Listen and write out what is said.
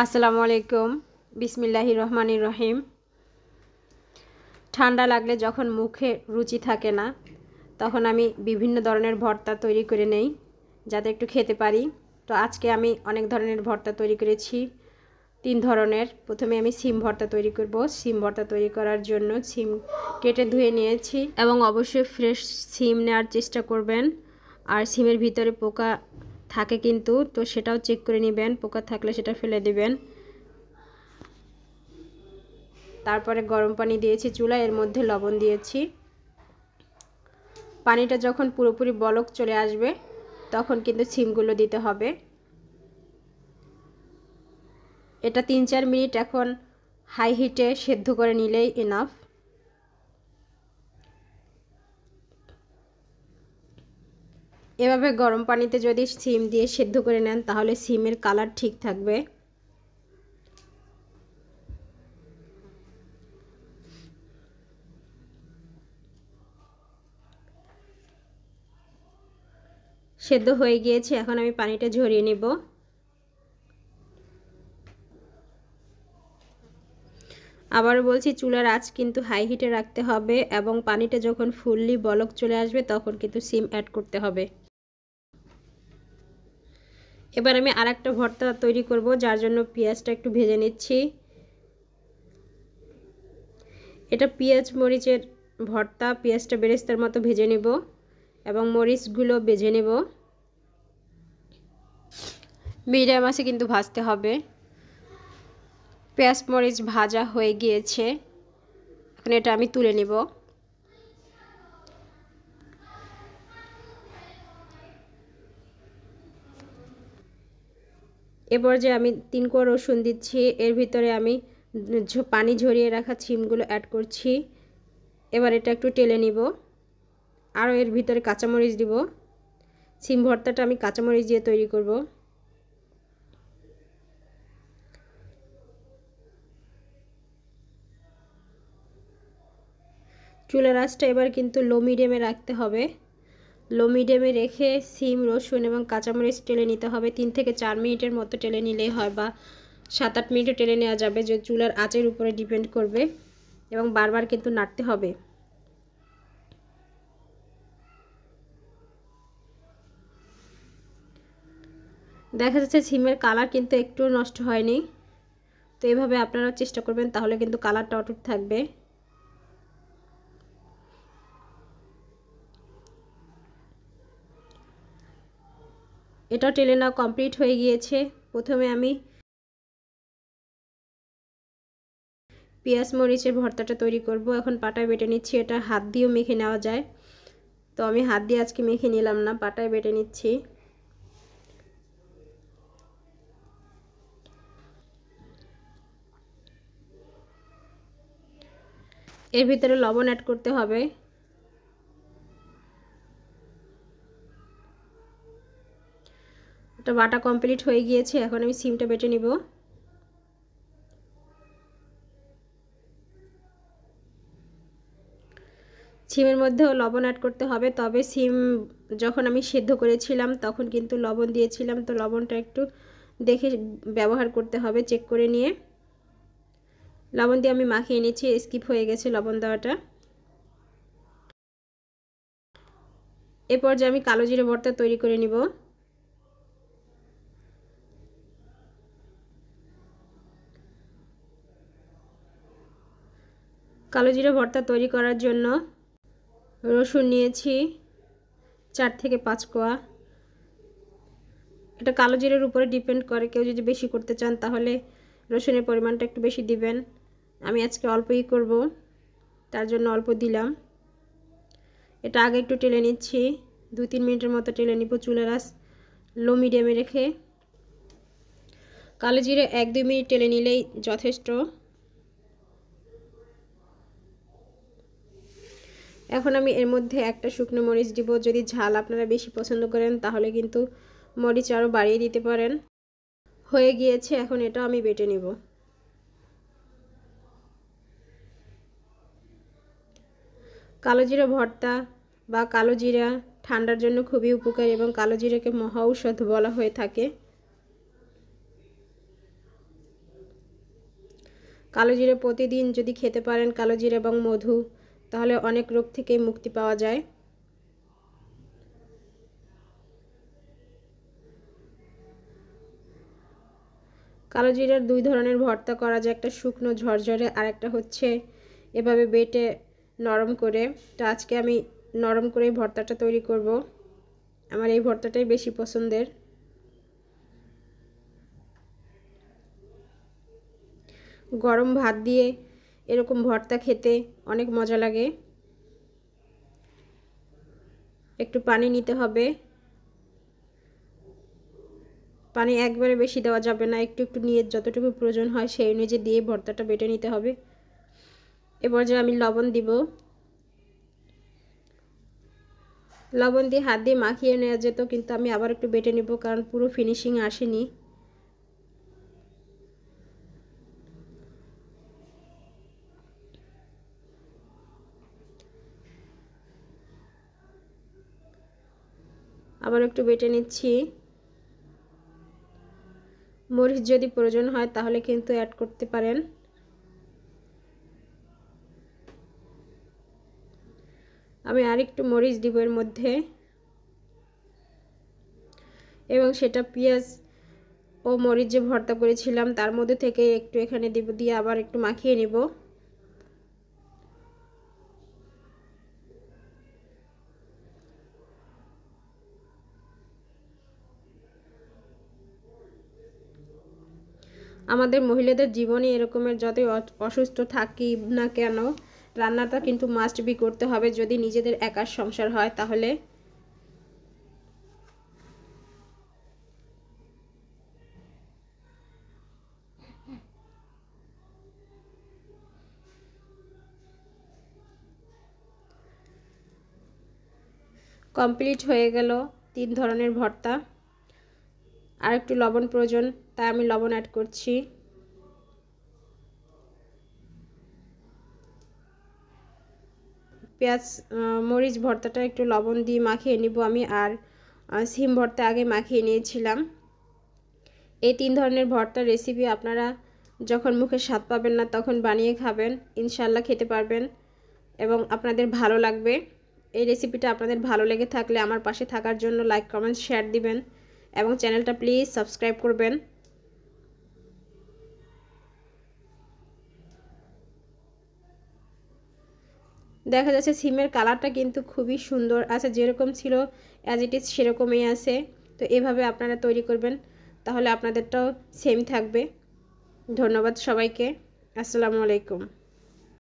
আসসালামু আলাইকুম। বিসমিল্লাহির রহমানির রহিম। ঠান্ডা লাগলে যখন মুখে রুচি থাকে না, তখন আমি বিভিন্ন ধরনের ভর্তা তৈরি করে নেই যাতে একটু খেতে পারি। তো আজকে আমি অনেক ধরনের ভর্তা তৈরি করেছি, 3 ধরনের। প্রথমে আমি সিম ভর্তা তৈরি করব। সিম ভর্তা তৈরি করার জন্য সিম কেটে ধুয়ে নিয়েছি এবং অবশ্যই ফ্রেশ সিম নেওয়ার চেষ্টা করবেন। আর সিমের ভিতরে পোকা থাকে কিন্তু, তো সেটাও চেক করে নেবেন, পোকা থাকলে সেটা ফেলে দিবেন। তারপরে গরম পানি দিয়েছি চুলায়, এর মধ্যে লবণ দিয়েছি। পানিটা যখন পুরোপুরি বলক চলে আসবে তখন কিন্তু সিমগুলো দিতে হবে। এটা 3-4 মিনিট এখন হাই হিটে সেদ্ধ করে নিলেই এনাফ। এভাবে গরম পানিতে যদি সিম দিয়ে সেদ্ধ করে নেন তাহলে সিমের কালার ঠিক থাকবে। সেদ্ধ হয়ে গিয়েছে, এখন আমি পানিটা ঝরিয়ে নেব। আবারও বলছি, চুলার আঁচ কিন্তু হাই হিটে রাখতে হবে এবং পানিটা যখন ফুললি বলক চলে আসবে তখন কিন্তু সিম অ্যাড করতে হবে। এবার আমি আরেকটা ভর্তা তৈরি করব, যার জন্য পেঁয়াজটা একটু ভেজে নিচ্ছি। এটা পেঁয়াজ মরিচের ভর্তা। পেঁয়াজটা বেরেস্তার মতো ভেজে নেব এবং মরিচগুলো ভেজে নেব। মিডিয়াম আঁচে কিন্তু ভাজতে হবে। পেঁয়াজ মরিচ ভাজা হয়ে গিয়েছে, এখন এটা আমি তুলে নেব। এবার যে আমি 3 কোয়া রসুন দিচ্ছি, এর ভিতরে আমি পানি ঝরিয়ে রাখা সিমগুলো অ্যাড করছি। এবার এটা একটু টেলে নিব। আরও এর ভিতরে কাঁচামরিচ দিব। সিম ভর্তাটা আমি কাঁচামরিচ দিয়ে তৈরি করব। চুলার আঁচটা এবার কিন্তু লো মিডিয়ামে রাখতে হবে। লো মিডিয়ামে রেখে সিম রসুন এবং কাঁচামরিচ টেলে নিতে হবে। 3 থেকে 4 মিনিটের মতো টেলে নিলেই হয়, বা 7-8 মিনিটে টেলে নেওয়া যাবে, যে চুলার আঁচের উপরে ডিপেন্ড করবে। এবং বারবার কিন্তু নাড়তে হবে। দেখা যাচ্ছে সিমের কালার কিন্তু একটু নষ্ট হয়নি। তো এইভাবে আপনারা চেষ্টা করবেন, তাহলে কিন্তু কালারটা অটুট থাকবে। এটাও টেলে নেওয়া কমপ্লিট হয়ে গিয়েছে। প্রথমে আমি পেঁয়াজ মরিচের ভর্তাটা তৈরি করব। এখন পাটায় বেটে নিচ্ছি। এটা হাত দিয়েও মেখে নেওয়া যায়, তো আমি হাত দিয়ে আজকে মেখে নিলাম না, পাটায় বেটে নিচ্ছি। এর ভিতরে লবণ অ্যাড করতে হবে। এটা বাটা কমপ্লিট হয়ে গিয়েছে, এখন আমি সিমটা বেটে নিব। সিমের মধ্যেও লবণ অ্যাড করতে হবে, তবে সিম যখন আমি সেদ্ধ করেছিলাম তখন কিন্তু লবণ দিয়েছিলাম, তো লবণটা একটু দেখে ব্যবহার করতে হবে, চেক করে নিয়ে। লবণ দিয়ে আমি মাখিয়ে নিচ্ছি, স্কিপ হয়ে গেছে লবণ দেওয়াটা। এরপর যে আমি কালো জিরে ভর্তা তৈরি করে নিব। কালো জিরে ভর্তা তৈরি করার জন্য রসুন নিয়েছি 4 থেকে 5 কোয়া। এটা কালো জিরের উপরে ডিপেন্ড করে, কেউ যদি বেশি করতে চান তাহলে রসুনের পরিমাণটা একটু বেশি দিবেন। আমি আজকে অল্পই করব, তার জন্য অল্প দিলাম। এটা আগে একটু টেলে নিচ্ছি, 2-3 মিনিটের মতো টেলে নিব চুলার আঁচ লো মিডিয়ামে রেখে। কালো জিরে 1-2 মিনিট টেলে নিলেই যথেষ্ট। এখন আমি এর মধ্যে একটা শুকনো মরিচ দিব। যদি ঝাল আপনারা বেশি পছন্দ করেন তাহলে কিন্তু মরিচ আরও বাড়িয়ে দিতে পারেন। হয়ে গিয়েছে, এখন এটা আমি বেটে নিব। কালো জিরা ভর্তা বা কালো জিরা ঠান্ডার জন্য খুবই উপকারী এবং কালো জিরাকে মহা ঔষধ বলা হয়ে থাকে। কালো জিরে প্রতিদিন যদি খেতে পারেন, কালো জিরে এবং মধু, তাহলে অনেক রোগ থেকেই মুক্তি পাওয়া যায়। কালো জিরার দুই ধরনের ভর্তা করা যায়, একটা শুকনো ঝরঝরে আর একটা হচ্ছে এভাবে বেটে নরম করে। তো আজকে আমি নরম করে ভর্তাটা তৈরি করব। আমার এই ভর্তাটাই বেশি পছন্দের। গরম ভাত দিয়ে এরকম ভর্তা খেতে অনেক মজা লাগে। একটু পানি নিতে হবে, পানি একবারে বেশি দেওয়া যাবে না, একটু একটু নিয়ে যতটুকু প্রয়োজন হয় সেই অনুযায়ী দিয়ে ভর্তাটা বেটে নিতে হবে। এবার যে আমি লবণ দিব, লবণ দিয়ে হাত দিয়ে মাখিয়ে নেওয়া যেত, কিন্তু আমি আবার একটু বেটে নিব কারণ পুরো ফিনিশিং আসেনি। আবার একটু বেটে নিচ্ছি। মরিচ যদি প্রয়োজন হয় তাহলে কিন্তু অ্যাড করতে পারেন। আমি আরেকটু মরিচ দিব এর মধ্যে, এবং সেটা পেঁয়াজ ও মরিচ যে ভর্তা করেছিলাম তার মধ্যে থেকে একটু এখানে দিব, দিয়ে আবার একটু মাখিয়ে নেব। আমাদের মহিলাদের জীবনে এরকমের যতই অসুস্থ থাকি না কেন, রান্নাটা কিন্তু মাস্ট বি করতে হবে যদি নিজেদের একার সংসার হয় তাহলে। কমপ্লিট হয়ে গেল 3 ধরনের ভর্তা। আর একটু লবণ প্রয়োজন, তাই আমি লবণ অ্যাড করছি। পেঁয়াজ মরিচ ভর্তাটা একটু লবণ দিয়ে মাখিয়ে নিব আমি, আর সিম ভর্তা আগে মাখিয়ে নিয়েছিলাম। এই 3 ধরনের ভর্তার রেসিপি আপনারা যখন মুখে স্বাদ পাবেন না তখন বানিয়ে খাবেন, ইনশাল্লাহ খেতে পারবেন এবং আপনাদের ভালো লাগবে। এই রেসিপিটা আপনাদের ভালো লেগে থাকলে আমার পাশে থাকার জন্য লাইক কমেন্ট শেয়ার দিবেন এবং চ্যানেলটা প্লিজ সাবস্ক্রাইব করবেন। দেখা যাচ্ছে সিমের কালারটা কিন্তু খুবই সুন্দর আছে, যেরকম ছিল অ্যাজ ইট ইজ সেরকমই আছে। তো এভাবে আপনারা তৈরি করবেন, তাহলে আপনাদেরটাও সেম থাকবে। ধন্যবাদ সবাইকে। আসসালামু আলাইকুম।